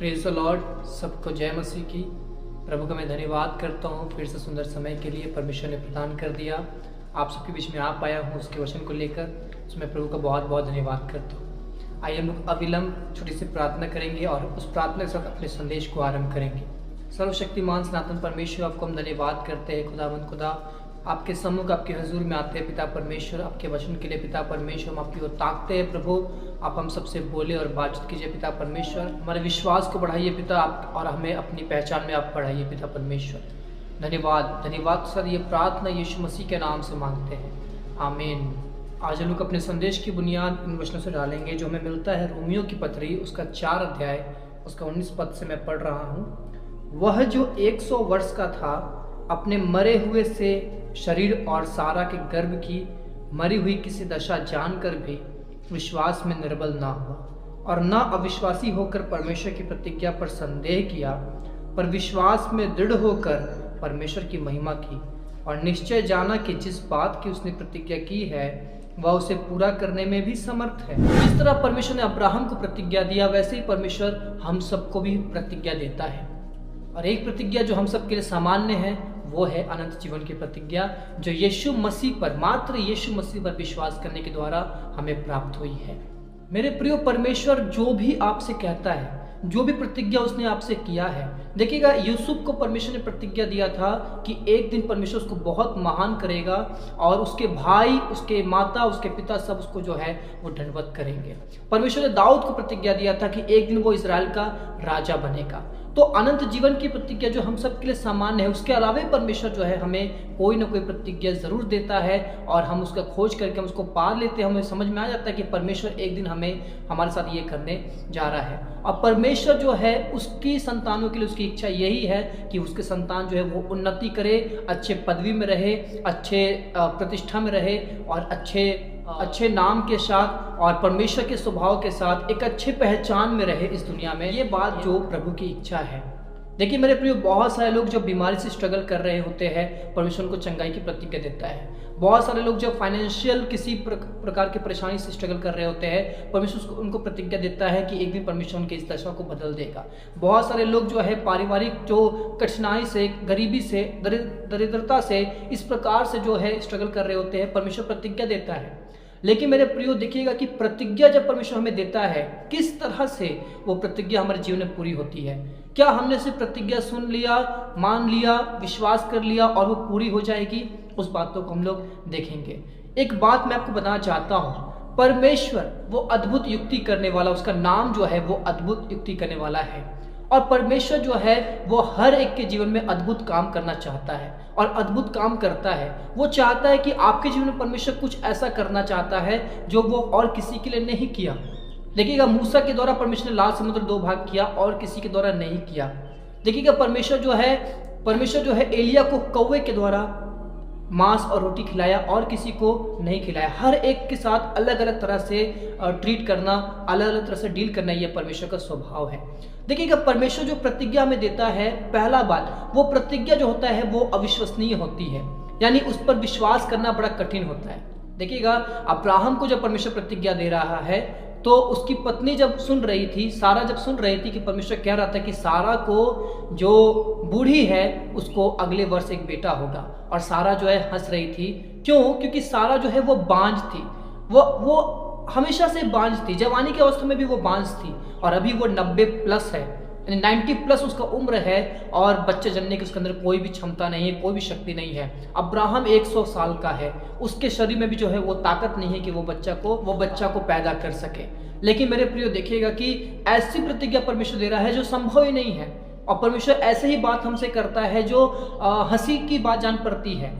Praise the Lord. सबको जय मसीह की। प्रभु का मैं धन्यवाद करता हूँ, फिर से सुंदर समय के लिए परमेश्वर ने प्रदान कर दिया। आप सबके बीच में आ पाया हूँ उसके वचन को लेकर, उसमें प्रभु का बहुत बहुत धन्यवाद करता हूँ। आइए हम लोग अविलंब छोटी सी प्रार्थना करेंगे और उस प्रार्थना के साथ अपने संदेश को आरंभ करेंगे। सर्वशक्तिमान सनातन परमेश्वर, आपको हम धन्यवाद करते हैं। खुदावंद खुदा, आपके सम्मुख आपके हजूर में आते हैं पिता परमेश्वर। आपके वचन के लिए पिता परमेश्वर हम आपकी ओर ताकते हैं। प्रभु आप हम सबसे बोले और बातचीत कीजिए पिता परमेश्वर। हमारे विश्वास को बढ़ाइए पिता आप, और हमें अपनी पहचान में आप बढ़ाइए पिता परमेश्वर। धन्यवाद धन्यवाद सर। ये प्रार्थना यीशु मसीह के नाम से मांगते हैं, आमीन। आज हम लोग अपने संदेश की बुनियाद इन वचनों से डालेंगे जो हमें मिलता है रोमियो की पत्री, उसका 4 अध्याय, उसका 19 पद से मैं पढ़ रहा हूँ। वह जो 100 वर्ष का था, अपने मरे हुए से शरीर और सारा के गर्भ की मरी हुई किसी दशा जानकर भी विश्वास में निर्बल ना हुआ, और न अविश्वासी होकर परमेश्वर की प्रतिज्ञा पर संदेह किया, पर विश्वास में दृढ़ होकर परमेश्वर की महिमा की, और निश्चय जाना कि जिस बात की उसने प्रतिज्ञा की है वह उसे पूरा करने में भी समर्थ है। जिस तरह परमेश्वर ने अब्राहम को प्रतिज्ञा दिया, वैसे ही परमेश्वर हम सबको भी प्रतिज्ञा देता है। और एक प्रतिज्ञा जो हम सबके लिए सामान्य है वो है अनंत जीवन की प्रतिज्ञा, जो यीशु मसीह पर, मात्र यीशु मसीह पर विश्वास करने के द्वारा हमें प्राप्त हुई है। मेरे प्रिय परमेश्वर जो भी आपसे कहता है, जो भी प्रतिज्ञा उसने आपसे किया है, देखिएगा यूसुफ को परमेश्वर ने प्रतिज्ञा दिया था कि एक दिन परमेश्वर उसको बहुत महान करेगा, और उसके भाई, उसके माता, उसके पिता सब उसको जो है वो दंडवत करेंगे। परमेश्वर ने दाऊद को प्रतिज्ञा दिया था कि एक दिन वो इजराइल का राजा बनेगा। तो अनंत जीवन की प्रतिज्ञा जो हम सब के लिए सामान्य है, उसके अलावा परमेश्वर जो है हमें कोई ना कोई प्रतिज्ञा जरूर देता है, और हम उसका खोज करके हम उसको पा लेते हैं। हमें समझ में आ जाता है कि परमेश्वर एक दिन हमारे साथ ये करने जा रहा है। और परमेश्वर जो है उसकी संतानों के लिए उसकी इच्छा यही है कि उसके संतान जो है वो उन्नति करे, अच्छे पदवी में रहे, अच्छे प्रतिष्ठा में रहे, और अच्छे नाम के साथ और परमेश्वर के स्वभाव के साथ एक अच्छे पहचान में रहे इस दुनिया में। ये बात जो प्रभु की इच्छा है। देखिए मेरे प्रिय, बहुत सारे लोग जब बीमारी से स्ट्रगल कर रहे होते हैं, परमेश्वर उनको चंगाई की प्रतिज्ञा देता है। बहुत सारे लोग जब फाइनेंशियल किसी प्रकार की परेशानी से स्ट्रगल कर रहे होते हैं, परमेश्वर उनको प्रतिज्ञा देता है कि एक दिन परमेश्वर उनके इस दशा को बदल देगा। बहुत सारे लोग जो है पारिवारिक जो कठिनाई से, गरीबी से, दरिद्रता से, इस प्रकार से जो है स्ट्रगल कर रहे होते हैं, परमेश्वर प्रतिज्ञा देता है। लेकिन मेरे प्रियो देखिएगा कि प्रतिज्ञा जब परमेश्वर हमें देता है, किस तरह से वो प्रतिज्ञा हमारे जीवन में पूरी होती है। क्या हमने सिर्फ प्रतिज्ञा सुन लिया, मान लिया, विश्वास कर लिया और वो पूरी हो जाएगी? उस बातों को हम लोग देखेंगे। एक बात मैं आपको बताना चाहता हूँ, परमेश्वर वो अद्भुत युक्ति करने वाला, उसका नाम जो है वो अद्भुत युक्ति करने वाला है। और परमेश्वर जो है वो हर एक के जीवन में अद्भुत काम करना चाहता है और अद्भुत काम करता है। वो चाहता है कि आपके जीवन में परमेश्वर कुछ ऐसा करना चाहता है जो वो और किसी के लिए नहीं किया। देखिएगा मूसा के द्वारा परमेश्वर ने लाल समुद्र 2 भाग किया, और किसी के द्वारा नहीं किया। देखिएगा परमेश्वर जो है एलिया को कौवे के द्वारा मांस और रोटी खिलाया, और किसी को नहीं खिलाया। हर एक के साथ अलग अलग तरह से ट्रीट करना, अलग अलग तरह से डील करना, यह परमेश्वर का स्वभाव है। देखिएगा परमेश्वर जो प्रतिज्ञा हमें देता है, पहला बात, वो प्रतिज्ञा जो होता है वो अविश्वसनीय होती है, यानी उस पर विश्वास करना बड़ा कठिन होता है। देखिएगा अब्राहम को जब परमेश्वर प्रतिज्ञा दे रहा है, तो उसकी पत्नी जब सुन रही थी, सारा जब सुन रही थी कि परमेश्वर कह रहा था कि सारा को जो बूढ़ी है उसको अगले वर्ष एक बेटा होगा, और सारा जो है हंस रही थी। क्यों? क्योंकि सारा जो है वो बांझ थी, वो हमेशा से बांझ थी, जवानी के अवस्था में भी वो बांझ थी, और अभी वो 90 प्लस है, यानी 90 प्लस उसका उम्र है, और बच्चे जन्ने की उसके अंदर कोई भी क्षमता नहीं है, कोई भी शक्ति नहीं है। अब्राहम 100 साल का है, उसके शरीर में भी जो है वो ताकत नहीं है कि वो बच्चा को पैदा कर सके। लेकिन मेरे प्रियो देखिएगा कि ऐसी प्रतिज्ञा परमेश्वर दे रहा है जो संभव ही नहीं है, और परमेश्वर ऐसे ही बात हमसे करता है जो हंसी की बात जान पड़ती है।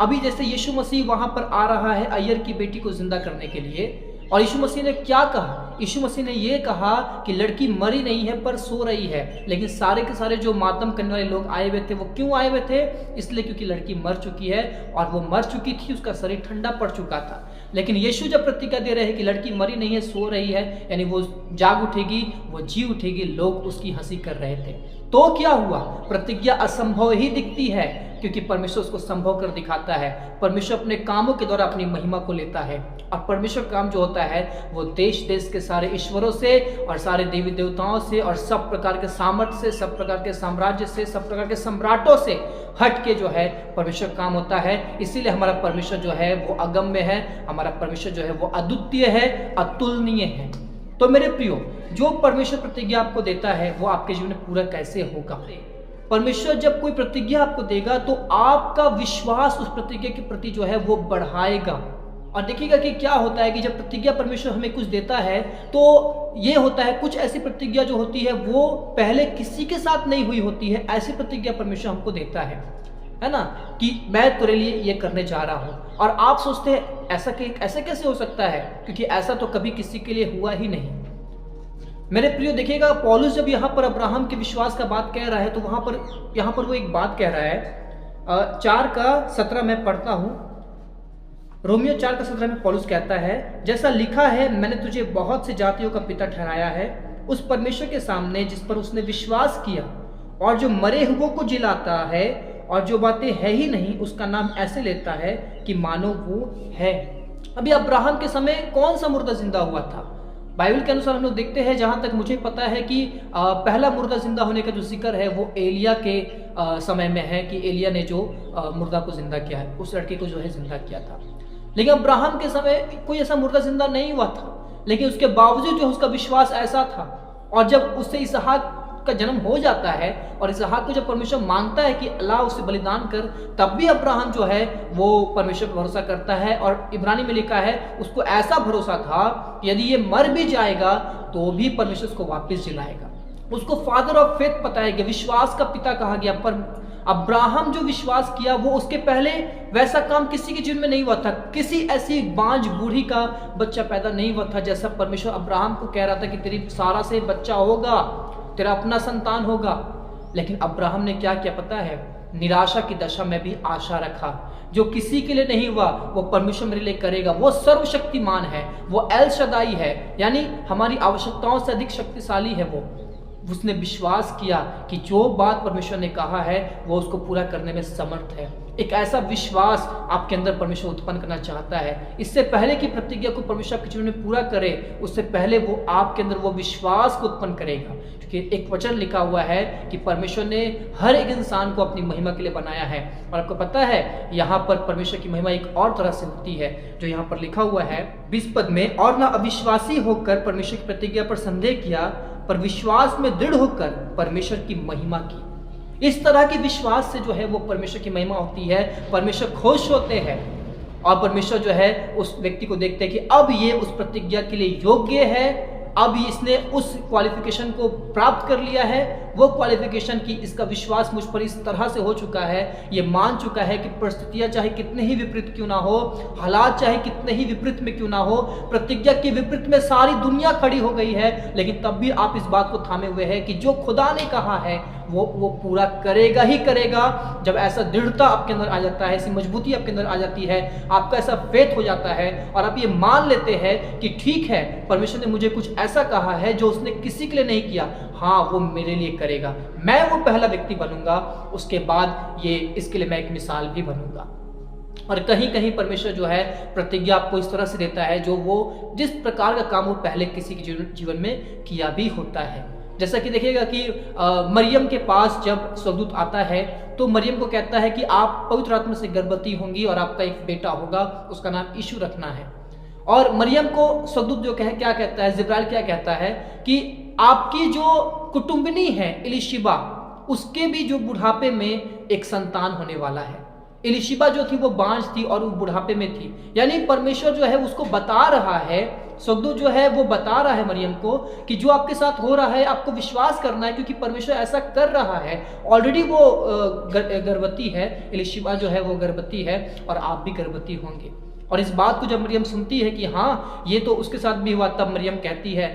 अभी जैसे यीशु मसीह वहां पर आ रहा है अय्यर की बेटी को जिंदा करने के लिए, और यीशु मसीह ने क्या कहा? यीशु मसीह ने ये कहा कि लड़की मरी नहीं है पर सो रही है। लेकिन सारे के सारे जो मातम करने वाले लोग आए हुए थे, वो क्यों आए हुए थे? इसलिए क्योंकि लड़की मर चुकी है, और वो मर चुकी थी, उसका शरीर ठंडा पड़ चुका था। लेकिन यीशु जब प्रतिज्ञा दे रहे हैं कि लड़की मरी नहीं है, सो रही है, यानी वो जाग उठेगी, वो जी उठेगी, लोग उसकी हंसी कर रहे थे। तो क्या हुआ? प्रतिज्ञा असंभव ही दिखती है, क्योंकि परमेश्वर उसको संभव कर दिखाता है। परमेश्वर अपने कामों के द्वारा अपनी महिमा को लेता है। और परमेश्वर का काम जो होता है वो देश देश के सारे ईश्वरों से और सारे देवी देवताओं से और सब प्रकार के सामर्थ्य से, सब प्रकार के साम्राज्य से, सब प्रकार के सम्राटों से हट के जो है परमेश्वर काम होता है। इसीलिए हमारा परमेश्वर जो है वो अगम्य है, हमारा परमेश्वर जो है वो अद्वितीय है, अतुलनीय है। तो मेरे प्रियो, जो परमेश्वर प्रतिज्ञा आपको देता है वो आपके जीवन में पूरा कैसे होगा? परमेश्वर जब कोई प्रतिज्ञा आपको देगा तो आपका विश्वास उस प्रतिज्ञा के प्रति जो है वो बढ़ाएगा। और देखिएगा कि क्या होता है कि जब प्रतिज्ञा परमेश्वर हमें कुछ देता है तो ये होता है, कुछ ऐसी प्रतिज्ञा जो होती है वो पहले किसी के साथ नहीं हुई होती है, ऐसी प्रतिज्ञा परमेश्वर हमको देता है ना, कि मैं तेरे लिए ये करने जा रहा हूं। और आप सोचते हैं ऐसा कैसे हो सकता है, क्योंकि ऐसा तो कभी किसी के लिए हुआ ही नहीं। मेरे प्रियो देखिएगा, पौलुस जब यहाँ पर अब्राहम के विश्वास का बात कह रहा है तो यहाँ पर वो एक बात कह रहा है। 4:17 मैं पढ़ता हूँ। रोमियो 4:17 में पौलुस कहता है, जैसा लिखा है, मैंने तुझे बहुत सी जातियों का पिता ठहराया है उस परमेश्वर के सामने जिस पर उसने विश्वास किया और जो मरे हुओं को जिलाता है और जो बातें है ही नहीं उसका नाम ऐसे लेता है कि मानो वो है। अभी अब्राहम के समय कौन सा मुर्दा जिंदा हुआ था? बाइबल के अनुसार हम लोग देखते हैं, जहां तक मुझे पता है कि पहला मुर्दा जिंदा होने का जो जिक्र है वो एलिया के समय में है, कि एलिया ने जो मुर्दा को जिंदा किया है, उस लड़के को जो है जिंदा किया था। लेकिन अब्राहम के समय कोई ऐसा मुर्दा जिंदा नहीं हुआ था, लेकिन उसके बावजूद जो उसका विश्वास ऐसा था। और जब उससे इसहाक का जन्म हो जाता है और इसहाक को जब परमेश्वर मांगता है कि अल्लाह उसे बलिदान कर, तब भी अब्राहम जो है वो परमेश्वर पर भरोसा करता है। और इब्रानी में लिखा है उसको ऐसा भरोसा था कि यदि ये मर भी जाएगा तो भी परमेश्वर उसको वापस जिलाएगा। उसको फादर ऑफ फेथ पता है कि विश्वास का पिता कहा गया। पर अब्राहम जो विश्वास किया वो उसके पहले वैसा काम किसी के जीवन में नहीं हुआ था। किसी ऐसी बांझ बूढ़ी का बच्चा पैदा नहीं हुआ था, जैसा परमेश्वर अब्राहम को कह रहा था कि तेरी सारा से बच्चा होगा, तेरा अपना संतान होगा। लेकिन अब्राहम ने क्या किया पता है? निराशा की दशा में भी आशा रखा। जो किसी के लिए नहीं हुआ वो परमेश्वर मेरे लिए करेगा। वो सर्वशक्तिमान है, वो एल शदाई है, यानी हमारी आवश्यकताओं से अधिक शक्तिशाली है। वो उसने विश्वास किया कि जो बात परमेश्वर ने कहा है वो उसको पूरा करने में समर्थ है। एक ऐसा विश्वास आपके अंदर परमेश्वर उत्पन्न करना चाहता है। इससे पहले कि प्रतिज्ञा को परमेश्वर आपके जीवन में पूरा करे, उससे पहले वो आपके अंदर वो विश्वास को उत्पन्न करेगा। क्योंकि एक वचन लिखा हुआ है कि परमेश्वर ने हर एक इंसान को अपनी महिमा के लिए बनाया है। और आपको पता है यहाँ पर परमेश्वर की महिमा एक और तरह से होती है, जो यहाँ पर लिखा हुआ है 20 पद में, और ना अविश्वासी होकर परमेश्वर की प्रतिज्ञा पर संदेह किया, पर विश्वास में दृढ़ होकर परमेश्वर की महिमा की। इस तरह के विश्वास से जो है वो परमेश्वर की महिमा होती है। परमेश्वर खुश होते हैं और परमेश्वर जो है उस व्यक्ति को देखते हैं कि अब ये उस प्रतिज्ञा के लिए योग्य है, अब इसने उस क्वालिफिकेशन को प्राप्त कर लिया है। वो क्वालिफिकेशन की इसका विश्वास मुझ पर इस तरह से हो चुका है, ये मान चुका है कि परिस्थितियां चाहे कितने ही विपरीत क्यों ना हो, हालात चाहे कितने ही विपरीत में क्यों ना हो, प्रतिज्ञा के विपरीत में सारी दुनिया खड़ी हो गई है, लेकिन तब भी आप इस बात को थामे हुए हैं कि जो खुदा ने कहा है वो पूरा करेगा ही करेगा। जब ऐसा दृढ़ता आपके अंदर आ जाता है, ऐसी मजबूती आपके अंदर आ जाती है, आपका ऐसा फेथ हो जाता है और आप ये मान लेते हैं कि ठीक है, परमेश्वर ने मुझे कुछ ऐसा कहा है जो उसने किसी के लिए नहीं किया, हाँ वो मेरे लिए करेगा, मैं वो पहला व्यक्ति बनूंगा, उसके बाद ये इसके लिए मैं एक मिसाल भी बनूंगा। और कहीं कहीं परमेश्वर जो है प्रतिज्ञा आपको इस तरह से देता है जो वो जिस प्रकार का काम वो पहले किसी के जीवन में किया भी होता है। जैसा कि देखिएगा कि मरियम के पास जब स्वर्गदूत आता है तो मरियम को कहता है कि आप पवित्र आत्मा से गर्भवती होंगी और आपका एक बेटा होगा, उसका नाम यीशु रखना है। और मरियम को स्वर्गदूत जो क्या कहता है, जिब्राइल क्या कहता है कि आपकी जो कुटुंबिनी है इलिशिबा, उसके भी जो बुढ़ापे में एक संतान होने वाला है। इलिशिबा जो थी वो बांझ थी और वो बुढ़ापे में थी, यानी परमेश्वर जो है उसको बता रहा है, स्वर्गदूत जो है वो बता रहा है मरियम को कि जो आपके साथ हो रहा है आपको विश्वास करना है, क्योंकि परमेश्वर ऐसा कर रहा है। ऑलरेडी वो गर्भवती है, इलिशिबा जो है वो गर्भवती है और आप भी गर्भवती होंगे। और इस बात को जब मरियम सुनती है कि हाँ ये तो उसके साथ भी हुआ, तब मरियम कहती है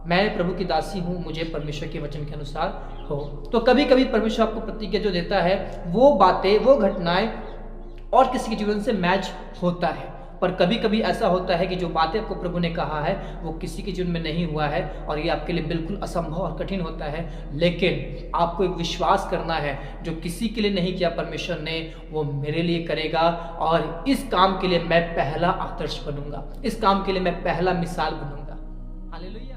मैं प्रभु की दासी हूँ, मुझे परमेश्वर के वचन के अनुसार हो। तो कभी कभी परमेश्वर आपको प्रतिज्ञा जो देता है वो बातें, वो घटनाएं और किसी के जीवन से मैच होता है। पर कभी कभी ऐसा होता है कि जो बातें आपको प्रभु ने कहा है वो किसी के जीवन में नहीं हुआ है और ये आपके लिए बिल्कुल असंभव और कठिन होता है, लेकिन आपको एक विश्वास करना है जो किसी के लिए नहीं किया परमेश्वर ने वो मेरे लिए करेगा, और इस काम के लिए मैं पहला आदर्श बनूंगा, इस काम के लिए मैं पहला मिसाल बनूंगा। हालेलुया।